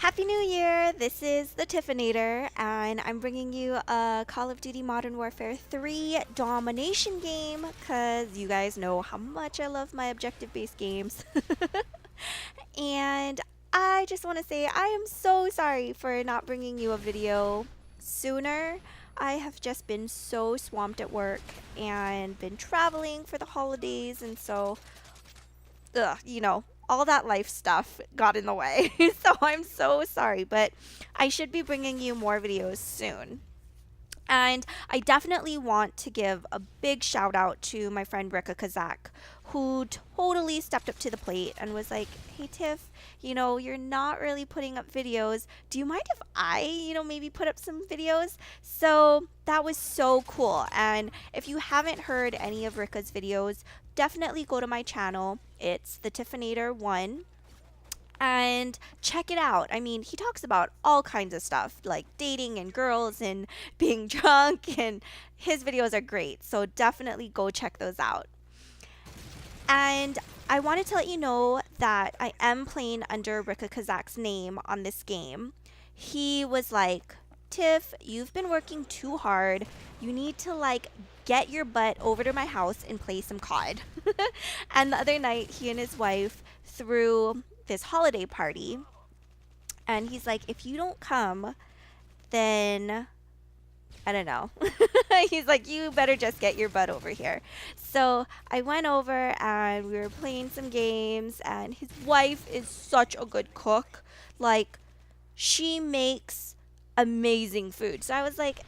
Happy New Year! This is the Tiffinator, and I'm bringing you a Call of Duty Modern Warfare 3 domination game because you guys know how much I love my objective based games. And I just want to say I am so sorry for not bringing you a video sooner. I have just been so swamped at work and been traveling for the holidays, and so all that life stuff got in the way. So I'm so sorry, but I should be bringing you more videos soon. And I definitely want to give a big shout out to my friend Rika Kazak, who totally stepped up to the plate and was like, hey, Tiff, you're not really putting up videos. Do you mind if maybe put up some videos? So that was so cool. And if you haven't heard any of Rika's videos, definitely go to my channel. It's the Tiffinator 1 and check it out. I mean, he talks about all kinds of stuff like dating and girls and being drunk, and his videos are great. So definitely go check those out. And I wanted to let you know that I am playing under Rika Kazak's name on this game. He was like, Tiff, you've been working too hard. You need to get your butt over to my house and play some COD. And the other night, he and his wife threw this holiday party, and he's like, if you don't come, then I don't know. He's like, you better just get your butt over here. So I went over and we were playing some games, and his wife is such a good cook. Like, she makes amazing food. So I was like,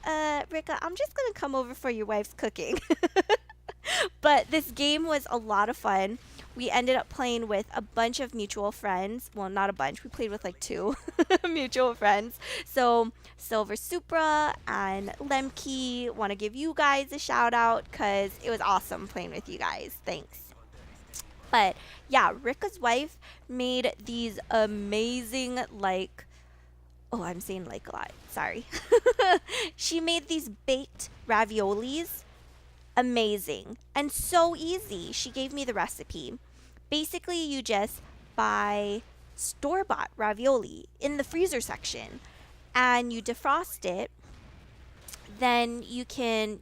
Rika, I'm just gonna come over for your wife's cooking. But this game was a lot of fun. We ended up playing with a bunch of mutual friends. Well, not a bunch. We played with like two mutual friends. So Silver Supra and Lemke want to give you guys a shout out because it was awesome playing with you guys. Thanks. But yeah, Rika's wife made these amazing oh, I'm saying like a lot. Sorry. She made these baked raviolis, amazing and so easy. She gave me the recipe. Basically, you just buy store-bought ravioli in the freezer section and you defrost it. Then you can,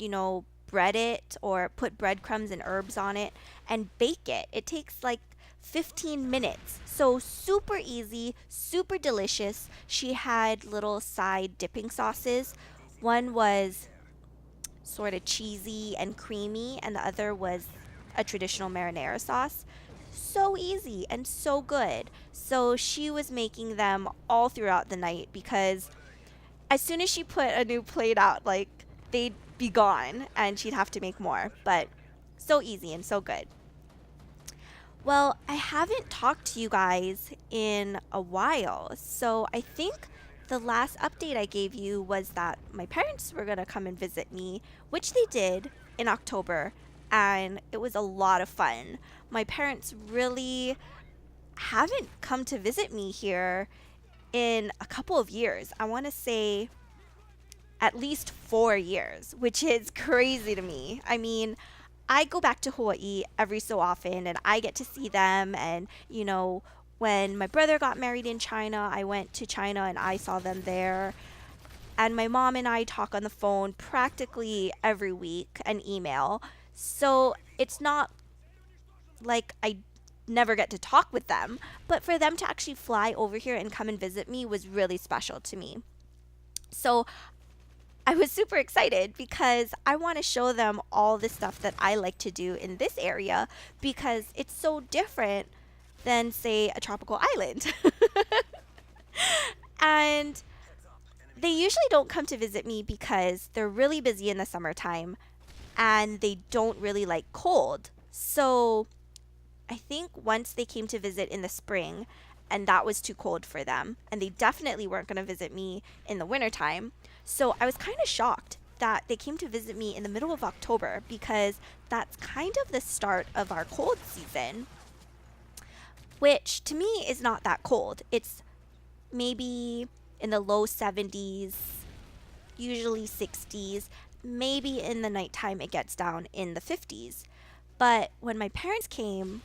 bread it or put breadcrumbs and herbs on it and bake it. It takes like 15 minutes. So super easy, super delicious. She had little side dipping sauces. One was sort of cheesy and creamy, and the other was a traditional marinara sauce. So easy and so good. So she was making them all throughout the night because as soon as she put a new plate out, they'd be gone and she'd have to make more. But so easy and so good. Well, I haven't talked to you guys in a while, so I think the last update I gave you was that my parents were going to come and visit me, which they did in October, and it was a lot of fun. My parents really haven't come to visit me here in a couple of years. I want to say at least 4 years, which is crazy to me. I mean, I go back to Hawaii every so often and I get to see them. And, when my brother got married in China, I went to China and I saw them there. And my mom and I talk on the phone practically every week and email. So it's not like I never get to talk with them, but for them to actually fly over here and come and visit me was really special to me. So I was super excited because I want to show them all the stuff that I like to do in this area because it's so different than, say, a tropical island. And they usually don't come to visit me because they're really busy in the summertime and they don't really like cold. So I think once they came to visit in the spring and that was too cold for them, and they definitely weren't going to visit me in the wintertime. So I was kind of shocked that they came to visit me in the middle of October because that's kind of the start of our cold season, which to me is not that cold. It's maybe in the low 70s, usually 60s. Maybe in the nighttime it gets down in the 50s. But when my parents came,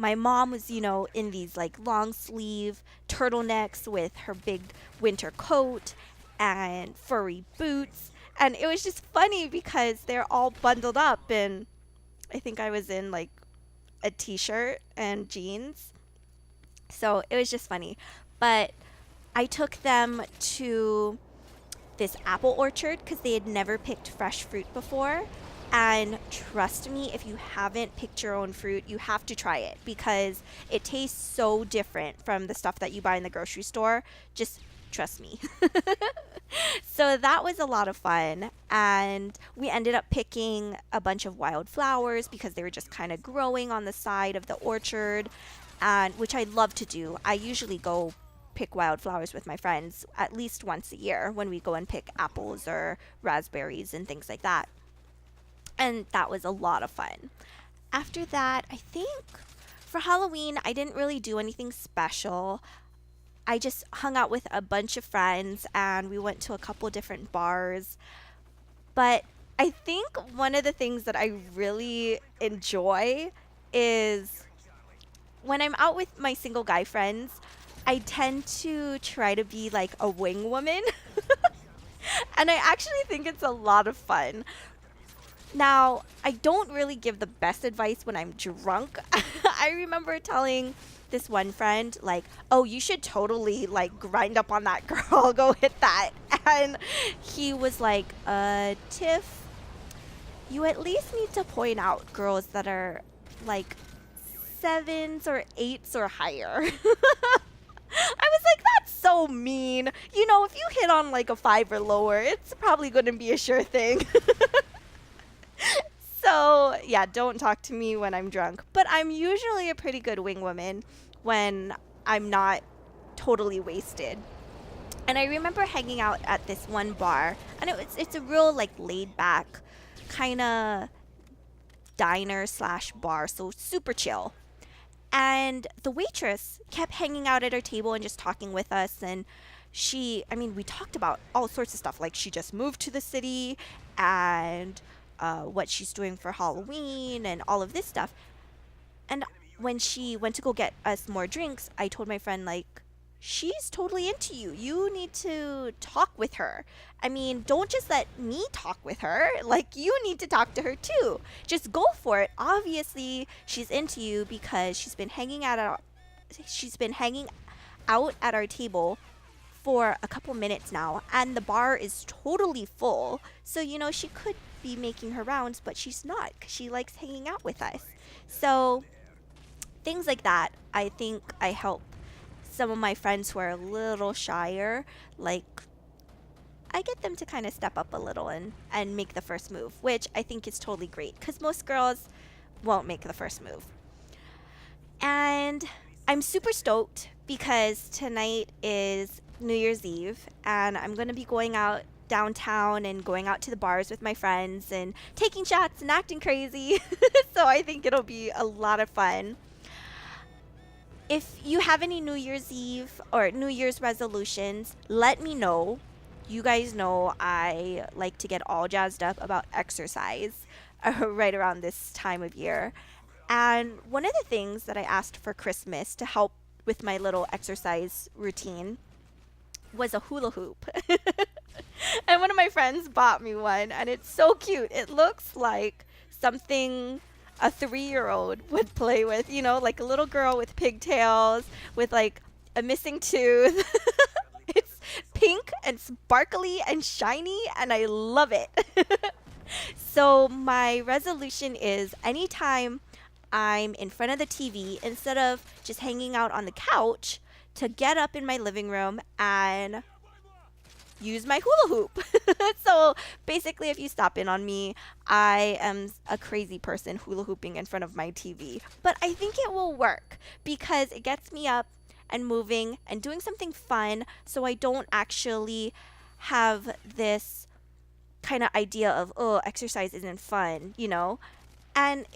my mom was, in these like long sleeve turtlenecks with her big winter coat and furry boots. And it was just funny because they're all bundled up, and I think I was in like a t shirt and jeans. So it was just funny. But I took them to this apple orchard because they had never picked fresh fruit before. And trust me, if you haven't picked your own fruit, you have to try it because it tastes so different from the stuff that you buy in the grocery store. Just trust me. So that was a lot of fun. And we ended up picking a bunch of wild flowers because they were just kind of growing on the side of the orchard, and which I love to do. I usually go pick wildflowers with my friends at least once a year when we go and pick apples or raspberries and things like that. And that was a lot of fun. After that, I think for Halloween, I didn't really do anything special. I just hung out with a bunch of friends and we went to a couple different bars. But I think one of the things that I really enjoy is when I'm out with my single guy friends, I tend to try to be like a wing woman. And I actually think it's a lot of fun. Now, I don't really give the best advice when I'm drunk. I remember telling this one friend, like, oh, you should totally, like, grind up on that girl, go hit that. And he was like, Tiff, you at least need to point out girls that are, like, sevens or eights or higher. I was like, that's so mean. If you hit on, like, a five or lower, it's probably going to be a sure thing. So, yeah, don't talk to me when I'm drunk. But I'm usually a pretty good wing woman when I'm not totally wasted. And I remember hanging out at this one bar, and it's a real like laid back kind of diner slash bar, so super chill. And the waitress kept hanging out at our table and just talking with us. And we talked about all sorts of stuff. Like she just moved to the city and what she's doing for Halloween and all of this stuff. And when she went to go get us more drinks, I told my friend, like, she's totally into you. You need to talk with her. I mean, don't just let me talk with her. Like, you need to talk to her too. Just go for it. Obviously, she's into you because she's been hanging out at our table for a couple minutes now, and the bar is totally full. So, she could be making her rounds, but she's not because she likes hanging out with us. So, things like that, I think I help some of my friends who are a little shyer. Like, I get them to kind of step up a little and make the first move, which I think is totally great because most girls won't make the first move. And I'm super stoked because tonight is New Year's Eve and I'm going to be going out downtown and going out to the bars with my friends and taking shots and acting crazy. So I think it'll be a lot of fun. If you have any New Year's Eve or New Year's resolutions, let me know. You guys know I like to get all jazzed up about exercise right around this time of year. And one of the things that I asked for Christmas to help with my little exercise routine was a hula hoop. And one of my friends bought me one, and it's so cute. It looks like something a 3-year-old would play with, like a little girl with pigtails, with like a missing tooth. It's pink and sparkly and shiny, and I love it. So my resolution is anytime I'm in front of the TV, instead of just hanging out on the couch, to get up in my living room and use my hula hoop. So basically, if you stop in on me, I am a crazy person hula hooping in front of my TV. But I think it will work because it gets me up and moving and doing something fun, so I don't actually have this kind of idea of, oh, exercise isn't fun, And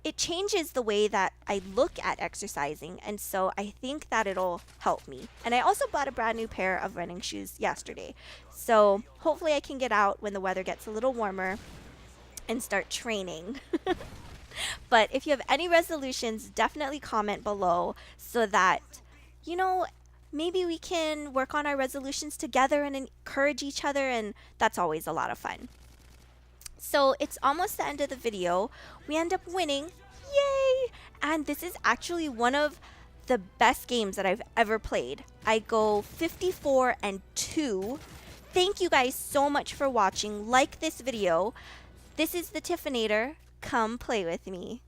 it changes the way that I look at exercising, and so I think that it'll help me. And I also bought a brand new pair of running shoes yesterday. So hopefully I can get out when the weather gets a little warmer and start training. But if you have any resolutions, definitely comment below so that, you know, maybe we can work on our resolutions together and encourage each other, and that's always a lot of fun. So it's almost the end of the video. We end up winning. Yay! And this is actually one of the best games that I've ever played. I go 54-2. Thank you guys so much for watching. Like this video. This is the Tiffinator. Come play with me.